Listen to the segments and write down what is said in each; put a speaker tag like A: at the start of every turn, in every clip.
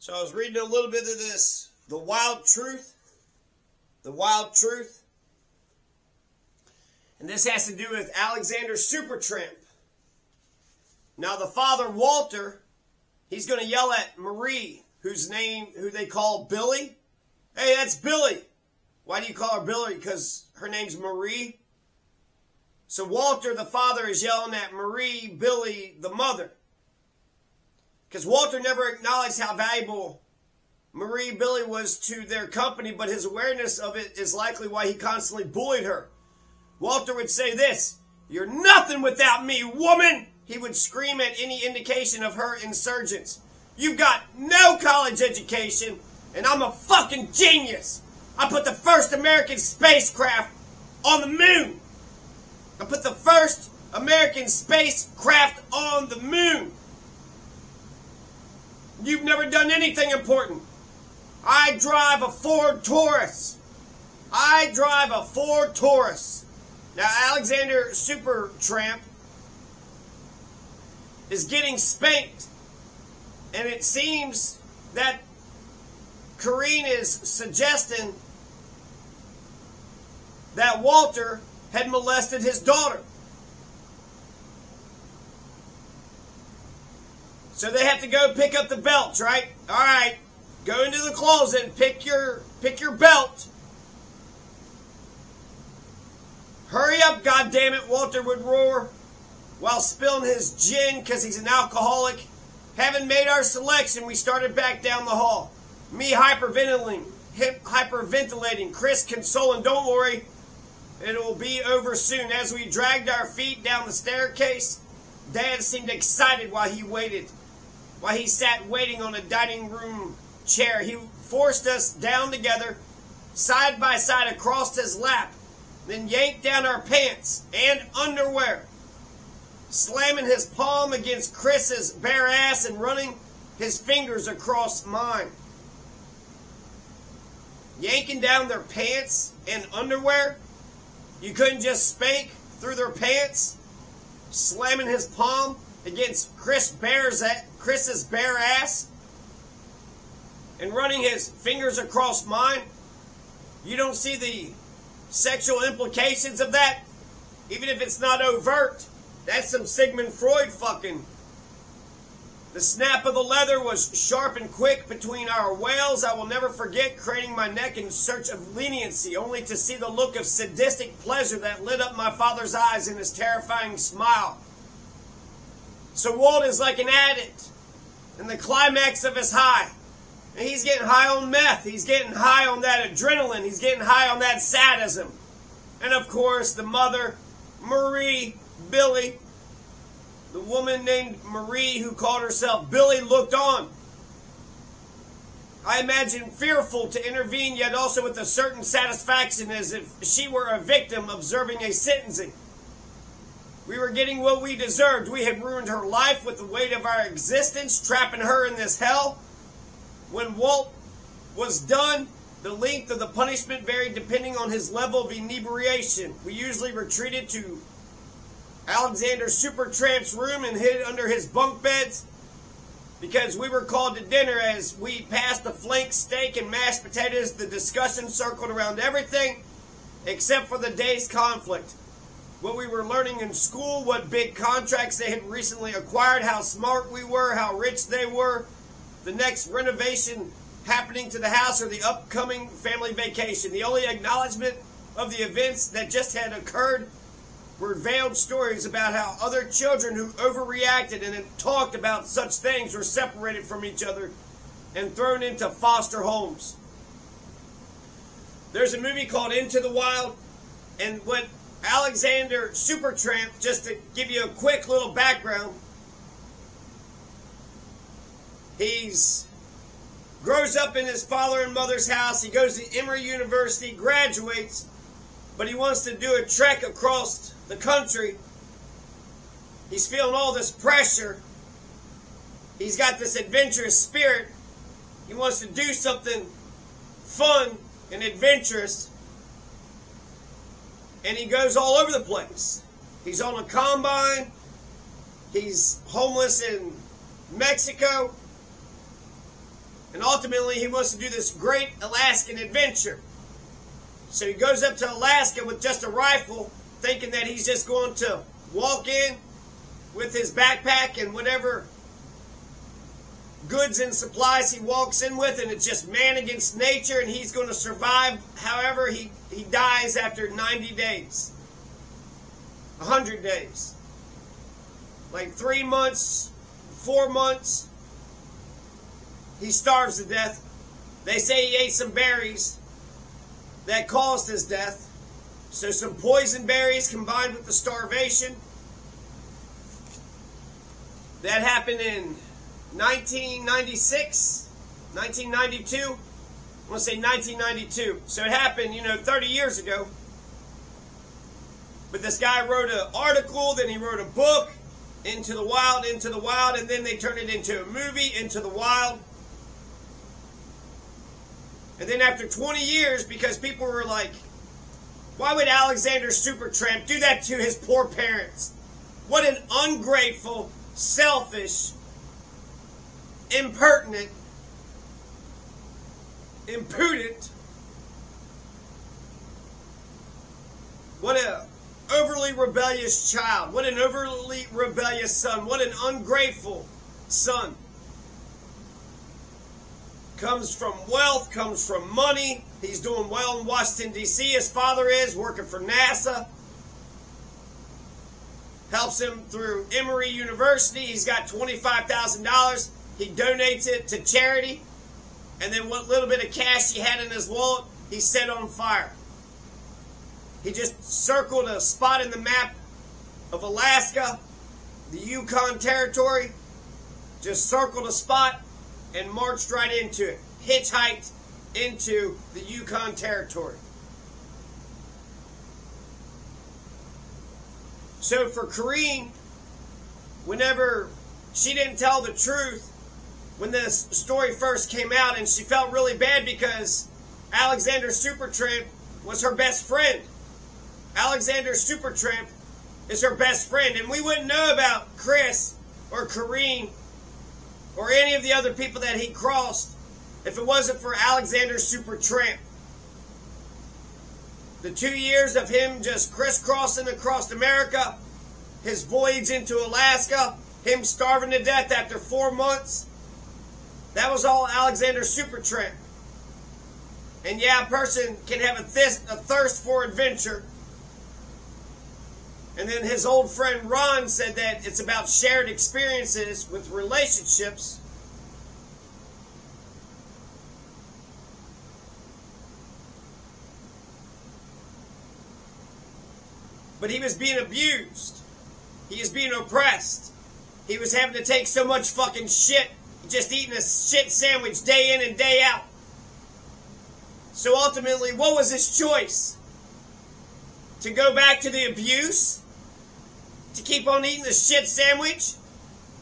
A: So I was reading a little bit of this, The Wild Truth. The Wild Truth. And this has to do with Alexander Supertramp. Now the father, Walter, he's going to yell at Marie, who they call Billy. Hey, that's Billy. Why do you call her Billy? Because her name's Marie. So Walter, the father, is yelling at Marie, Billy, the mother. Because Walter never acknowledged how valuable Marie Billy was to their company, but his awareness of it is likely why he constantly bullied her. Walter would say this, "You're nothing without me, woman!" He would scream at any indication of her insurgence. "You've got no college education, and I'm a fucking genius. I put the first American spacecraft on the moon. I put the first American spacecraft on the moon. You've never done anything important. I drive a Ford Taurus. I drive a Ford Taurus." Now, Alexander Supertramp is getting spanked. And it seems that Corrine is suggesting that Walter had molested his daughter. So they have to go pick up the belts, right? All right, go into the closet and pick your belt. "Hurry up, goddammit," Walter would roar while spilling his gin because he's an alcoholic. Having made our selection, we started back down the hall. Me hyperventilating, Chris consoling, "Don't worry, it will be over soon." As we dragged our feet down the staircase, Dad seemed excited while he sat waiting on a dining room chair. He forced us down together, side by side across his lap, then yanked down our pants and underwear, slamming his palm against Chris's bare ass and running his fingers across mine. Yanking down their pants and underwear? You couldn't just spank through their pants? Slamming his palm against Chris's bare ass and running his fingers across mine? You don't see the sexual implications of that? Even if it's not overt, that's some Sigmund Freud fucking. The snap of the leather was sharp and quick between our wails. I will never forget craning my neck in search of leniency, only to see the look of sadistic pleasure that lit up my father's eyes in his terrifying smile. So Walden's like an addict in the climax of his high. And he's getting high on meth. He's getting high on that adrenaline. He's getting high on that sadism. And of course, the mother, Marie, Billy, the woman named Marie who called herself Billy, looked on. I imagine fearful to intervene, yet also with a certain satisfaction as if she were a victim observing a sentencing. We were getting what we deserved. We had ruined her life with the weight of our existence, trapping her in this hell. When Walt was done, the length of the punishment varied depending on his level of inebriation. We usually retreated to Alexander Supertramp's room and hid under his bunk beds because we were called to dinner. As we passed the flank steak and mashed potatoes, the discussion circled around everything except for the day's conflict. What we were learning in school, what big contracts they had recently acquired, how smart we were, how rich they were, the next renovation happening to the house, or the upcoming family vacation. The only acknowledgement of the events that just had occurred were veiled stories about how other children who overreacted and had talked about such things were separated from each other and thrown into foster homes. There's a movie called Into the Wild, and what Alexander Supertramp, just to give you a quick little background, he's grows up in his father and mother's house. He goes to Emory University, graduates, but he wants to do a trek across the country. He's feeling all this pressure. He's got this adventurous spirit. He wants to do something fun and adventurous. And he goes all over the place. He's on a combine. He's homeless in Mexico. And ultimately, he wants to do this great Alaskan adventure. So he goes up to Alaska with just a rifle, thinking that he's just going to walk in with his backpack and whatever goods and supplies he walks in with, and it's just man against nature, and he's going to survive. However, he dies after 90 days. 100 days. Like 3 months, 4 months. He starves to death. They say he ate some berries that caused his death. So some poison berries combined with the starvation. That happened in 1996, 1992. I want to say 1992. So it happened, 30 years ago. But this guy wrote an article, then he wrote a book, Into the Wild, and then they turned it into a movie, Into the Wild. And then after 20 years, because people were like, why would Alexander Supertramp do that to his poor parents? What an ungrateful, selfish, impertinent, impudent, what an overly rebellious child, what an overly rebellious son, what an ungrateful son. Comes from wealth, comes from money. He's doing well in Washington, D.C. His father is working for NASA. Helps him through Emory University. He's got $25,000. He donates it to charity. And then what little bit of cash he had in his wallet, he set on fire. He just circled a spot in the map of Alaska, the Yukon Territory. Just circled a spot and marched right into it. Hitchhiked into the Yukon Territory. So for Corrine, whenever she didn't tell the truth when this story first came out, and she felt really bad because Alexander Supertramp was her best friend. Alexander Supertramp is her best friend, and we wouldn't know about Chris or Corrine or any of the other people that he crossed if it wasn't for Alexander Supertramp. The 2 years of him just crisscrossing across America, his voyage into Alaska, him starving to death after 4 months, that was all Alexander Supertramp. And yeah, a person can have a thirst for adventure. And then his old friend Ron said that it's about shared experiences with relationships. But he was being abused. He was being oppressed. He was having to take so much fucking shit, just eating a shit sandwich day in and day out. So ultimately, what was his choice? To go back to the abuse? To keep on eating the shit sandwich?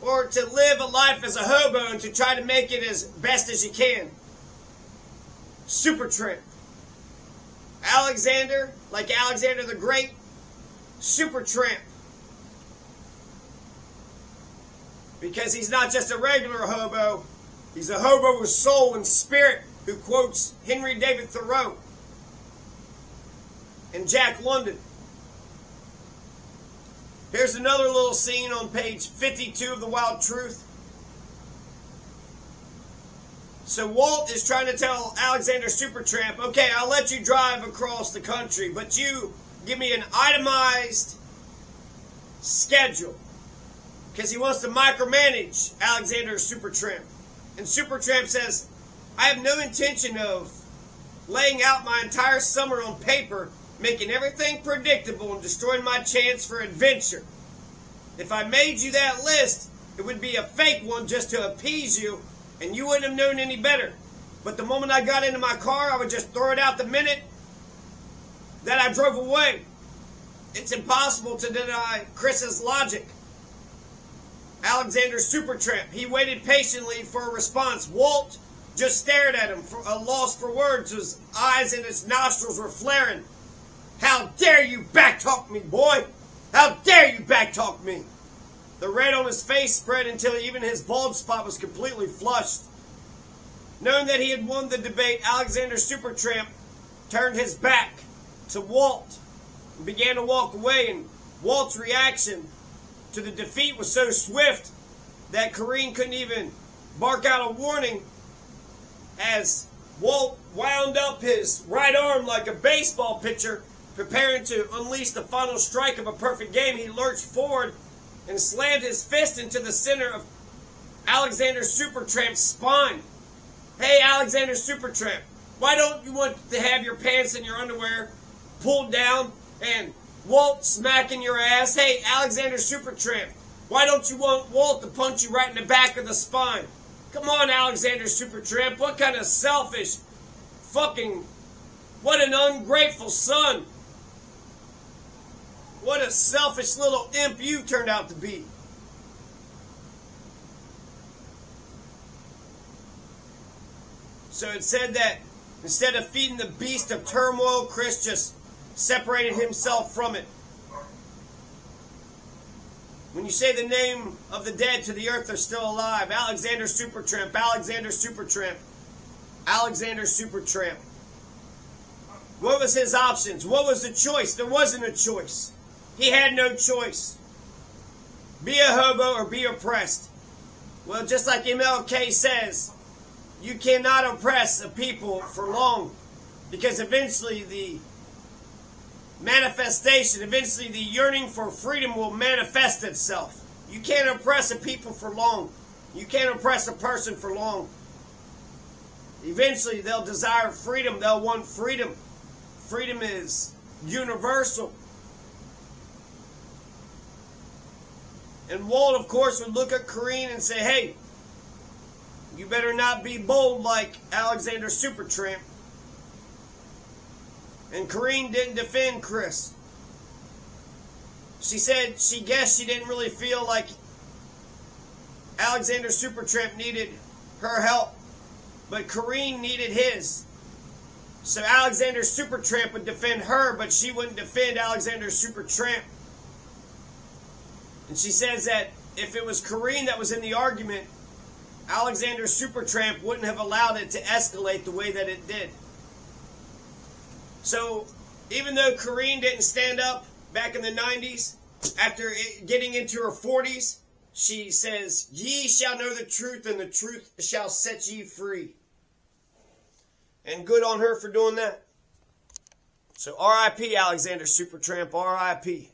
A: Or to live a life as a hobo and to try to make it as best as you can? Supertramp. Alexander, like Alexander the Great, Supertramp. Because he's not just a regular hobo, he's a hobo with soul and spirit who quotes Henry David Thoreau and Jack London. Here's another little scene on page 52 of The Wild Truth. So Walt is trying to tell Alexander Supertramp, okay, I'll let you drive across the country, but you give me an itemized schedule. Because he wants to micromanage Alexander Supertramp. And Supertramp says, I have no intention of laying out my entire summer on paper, making everything predictable and destroying my chance for adventure. If I made you that list, it would be a fake one just to appease you, and you wouldn't have known any better. But the moment I got into my car, I would just throw it out the minute that I drove away. It's impossible to deny Chris's logic. Alexander Supertramp, he waited patiently for a response. Walt just stared at him, lost for words. His eyes and his nostrils were flaring. How dare you backtalk me, boy? How dare you backtalk me? The red on his face spread until even his bald spot was completely flushed. Knowing that he had won the debate, Alexander Supertramp turned his back to Walt and began to walk away, and Walt's reaction to the defeat was so swift that Corinne couldn't even bark out a warning as Walt wound up his right arm like a baseball pitcher, preparing to unleash the final strike of a perfect game. He lurched forward and slammed his fist into the center of Alexander Supertramp's spine. Hey, Alexander Supertramp, why don't you want to have your pants and your underwear pulled down and Walt smacking your ass? Hey, Alexander Supertramp, why don't you want Walt to punch you right in the back of the spine? Come on, Alexander Supertramp, what kind of selfish what an ungrateful son. What a selfish little imp you turned out to be. So it said that instead of feeding the beast of turmoil, Chris just separated himself from it. When you say the name of the dead to the earth, they're still alive. Alexander Supertramp, Alexander Supertramp, Alexander Supertramp. What was his options? What was the choice? There wasn't a choice. He had no choice. Be a hobo or be oppressed. Well, just like MLK says, you cannot oppress a people for long, because eventually the manifestation, eventually the yearning for freedom will manifest itself. You can't oppress a people for long. You can't oppress a person for long. Eventually they'll desire freedom. They'll want freedom. Freedom is universal. And Walt, of course, would look at Corinne and say, hey, you better not be bold like Alexander Supertramp. And Corinne didn't defend Chris. She said she guessed she didn't really feel like Alexander Supertramp needed her help, but Corinne needed his. So Alexander Supertramp would defend her, but she wouldn't defend Alexander Supertramp. And she says that if it was Corinne that was in the argument, Alexander Supertramp wouldn't have allowed it to escalate the way that it did. So even though Corinne didn't stand up back in the 90s, after getting into her 40s, she says, ye shall know the truth, and the truth shall set ye free. And good on her for doing that. So R.I.P. Alexander Supertramp, R.I.P.